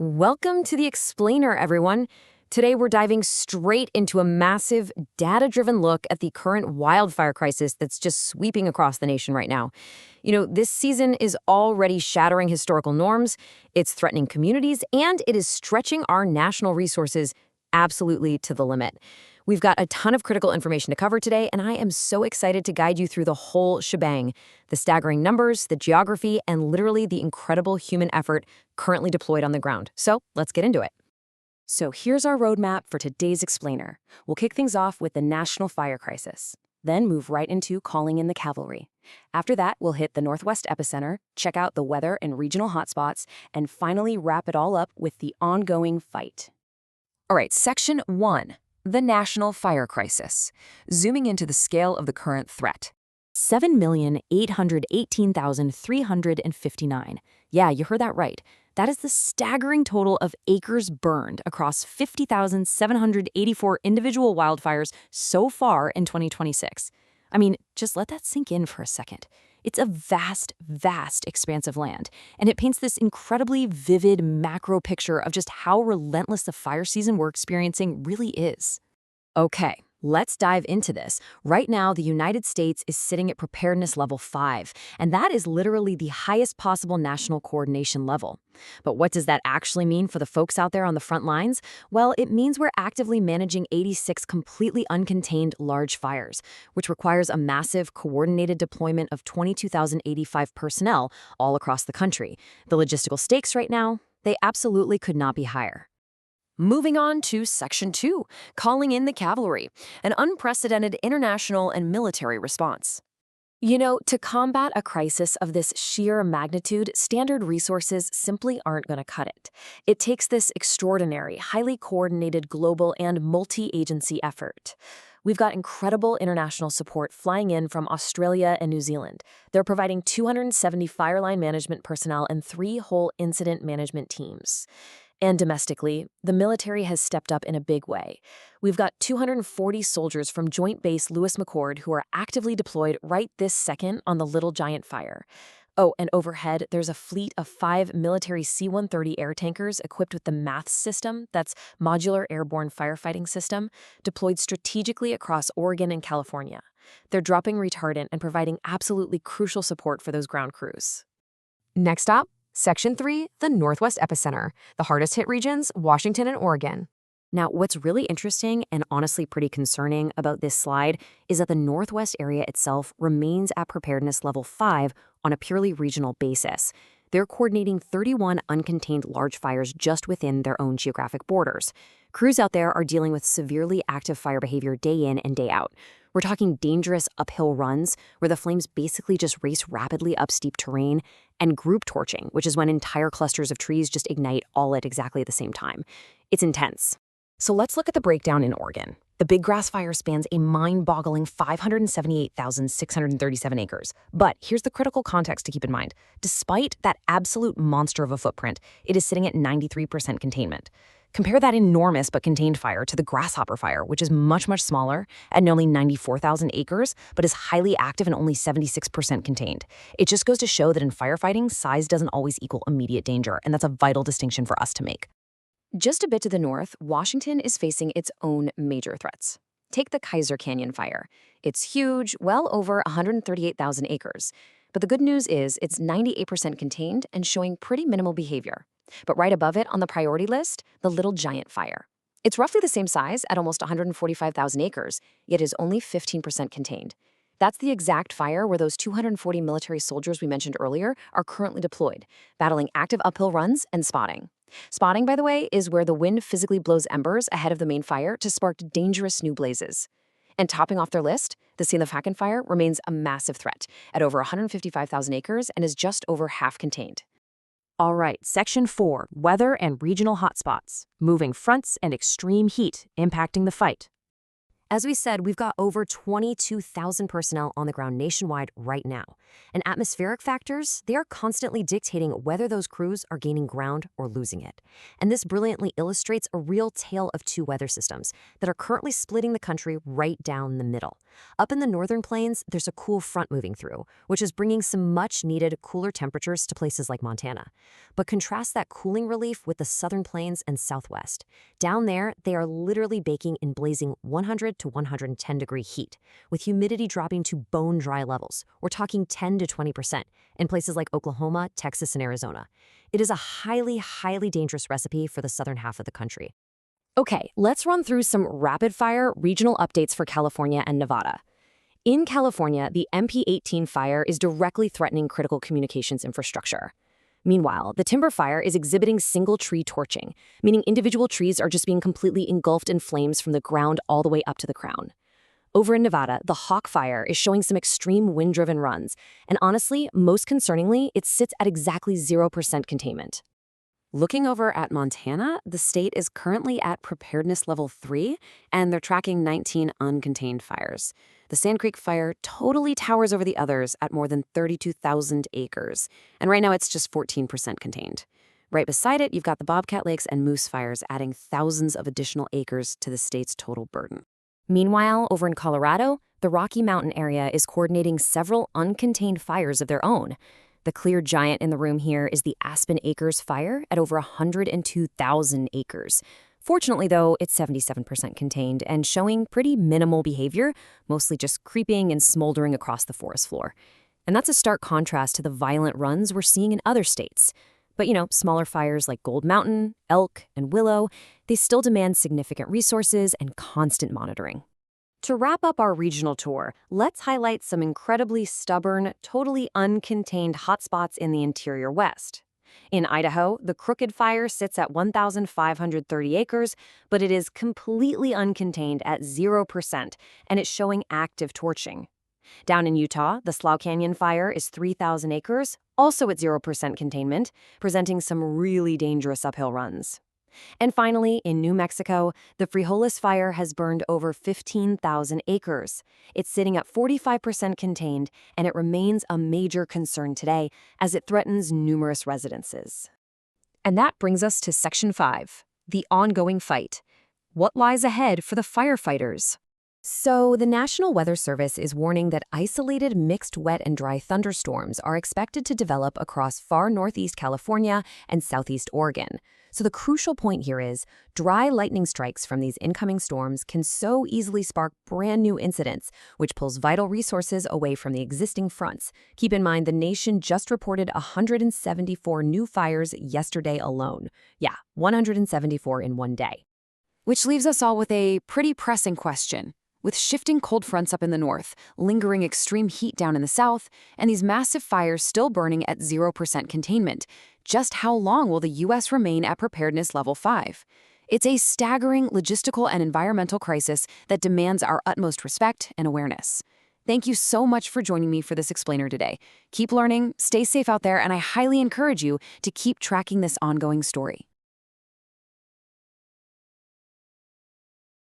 Welcome to the Explainer, everyone. Today we're diving straight into a massive, data-driven look at the current wildfire crisis that's just sweeping across the nation right now. This season is already shattering historical norms, it's threatening communities, and it is stretching our national resources absolutely to the limit. We've got a ton of critical information to cover today, and I am so excited to guide you through the whole shebang, the staggering numbers, the geography, and literally the incredible human effort currently deployed on the ground. So let's get into it. So here's our roadmap for today's Explainer. We'll kick things off with the national fire crisis, then move right into calling in the cavalry. After that, we'll hit the Northwest epicenter, check out the weather and regional hotspots, and finally wrap it all up with the ongoing fight. All right, Section 1. The national fire crisis. Zooming into the scale of the current threat. 7,818,359. Yeah, you heard that right. That is the staggering total of acres burned across 50,784 individual wildfires so far in 2026. I mean, just let that sink in for a second. It's a vast, vast expanse of land, and it paints this incredibly vivid macro picture of just how relentless the fire season we're experiencing really is. Okay, let's dive into this. Right now, the United States is sitting at preparedness level 5, and that is literally the highest possible national coordination level. But what does that actually mean for the folks out there on the front lines? Well, it means we're actively managing 86 completely uncontained large fires, which requires a massive, coordinated deployment of 22,085 personnel all across the country. The logistical stakes right now, they absolutely could not be higher. Moving on to Section 2, calling in the cavalry, an unprecedented international and military response. To combat a crisis of this sheer magnitude, standard resources simply aren't going to cut it. It takes this extraordinary, highly coordinated global and multi-agency effort. We've got incredible international support flying in from Australia and New Zealand. They're providing 270 fire line management personnel and 3 whole incident management teams. And domestically, the military has stepped up in a big way. We've got 240 soldiers from Joint Base Lewis McChord who are actively deployed right this second on the Little Giant Fire. Oh, and overhead, there's a fleet of 5 military C-130 air tankers equipped with the MATS system, that's Modular Airborne Firefighting System, deployed strategically across Oregon and California. They're dropping retardant and providing absolutely crucial support for those ground crews. Next up, Section 3, the Northwest epicenter, the hardest hit regions, Washington and Oregon. Now, what's really interesting and honestly pretty concerning about this slide is that the Northwest area itself remains at preparedness level 5 on a purely regional basis. They're coordinating 31 uncontained large fires just within their own geographic borders. Crews out there are dealing with severely active fire behavior day in and day out. We're talking dangerous uphill runs where the flames basically just race rapidly up steep terrain, and group torching, which is when entire clusters of trees just ignite all at exactly the same time. It's intense. So let's look at the breakdown in Oregon. The Big Grass Fire spans a mind-boggling 578,637 acres. But here's the critical context to keep in mind. Despite that absolute monster of a footprint, it is sitting at 93% containment. Compare that enormous but contained fire to the Grasshopper Fire, which is much, much smaller at only 94,000 acres, but is highly active and only 76% contained. It just goes to show that in firefighting, size doesn't always equal immediate danger, and that's a vital distinction for us to make. Just a bit to the north, Washington is facing its own major threats. Take the Kaiser Canyon Fire. It's huge, well over 138,000 acres. But the good news is it's 98% contained and showing pretty minimal behavior. But right above it on the priority list, the Little Giant Fire. It's roughly the same size at almost 145,000 acres, yet is only 15% contained. That's the exact fire where those 240 military soldiers we mentioned earlier are currently deployed, battling active uphill runs and spotting. Spotting, by the way, is where the wind physically blows embers ahead of the main fire to spark dangerous new blazes. And topping off their list, the Sealafachan Fire remains a massive threat at over 155,000 acres and is just over half contained. All right, Section 4, weather and regional hotspots, moving fronts and extreme heat impacting the fight. As we said, we've got over 22,000 personnel on the ground nationwide right now. And atmospheric factors, they are constantly dictating whether those crews are gaining ground or losing it. And this brilliantly illustrates a real tale of two weather systems that are currently splitting the country right down the middle. Up in the northern plains, there's a cool front moving through, which is bringing some much-needed cooler temperatures to places like Montana. But contrast that cooling relief with the southern plains and southwest. Down there, they are literally baking in blazing 100 to 110-degree heat, with humidity dropping to bone-dry levels. We're talking 10 to 20% in places like Oklahoma, Texas, and Arizona. It is a highly, highly dangerous recipe for the southern half of the country. Okay, let's run through some rapid-fire regional updates for California and Nevada. In California, the MP18 fire is directly threatening critical communications infrastructure. Meanwhile, the timber fire is exhibiting single tree torching, meaning individual trees are just being completely engulfed in flames from the ground all the way up to the crown. Over in Nevada, the Hawk Fire is showing some extreme wind-driven runs, and honestly, most concerningly, it sits at exactly 0% containment. Looking over at Montana, the state is currently at preparedness level 3, and they're tracking 19 uncontained fires. The Sand Creek Fire totally towers over the others at more than 32,000 acres, and right now it's just 14% contained. Right beside it, you've got the Bobcat Lakes and Moose Fires adding thousands of additional acres to the state's total burden. Meanwhile, over in Colorado, the Rocky Mountain area is coordinating several uncontained fires of their own. The clear giant in the room here is the Aspen Acres Fire at over 102,000 acres. Fortunately, though, it's 77% contained and showing pretty minimal behavior, mostly just creeping and smoldering across the forest floor. And that's a stark contrast to the violent runs we're seeing in other states. But, smaller fires like Gold Mountain, Elk, and Willow, they still demand significant resources and constant monitoring. To wrap up our regional tour, let's highlight some incredibly stubborn, totally uncontained hotspots in the interior West. In Idaho, the Crooked Fire sits at 1,530 acres, but it is completely uncontained at 0%, and it's showing active torching. Down in Utah, the Slough Canyon Fire is 3,000 acres, also at 0% containment, presenting some really dangerous uphill runs. And finally, in New Mexico, the Frijoles Fire has burned over 15,000 acres. It's sitting at 45% contained, and it remains a major concern today as it threatens numerous residences. And that brings us to Section 5, the ongoing fight. What lies ahead for the firefighters? So, the National Weather Service is warning that isolated mixed wet and dry thunderstorms are expected to develop across far northeast California and southeast Oregon. So the crucial point here is, dry lightning strikes from these incoming storms can so easily spark brand new incidents, which pulls vital resources away from the existing fronts. Keep in mind, the nation just reported 174 new fires yesterday alone. Yeah, 174 in one day. Which leaves us all with a pretty pressing question. With shifting cold fronts up in the north, lingering extreme heat down in the south, and these massive fires still burning at 0% containment, just how long will the U.S. remain at preparedness level 5? It's a staggering logistical and environmental crisis that demands our utmost respect and awareness. Thank you so much for joining me for this explainer today. Keep learning, stay safe out there, and I highly encourage you to keep tracking this ongoing story.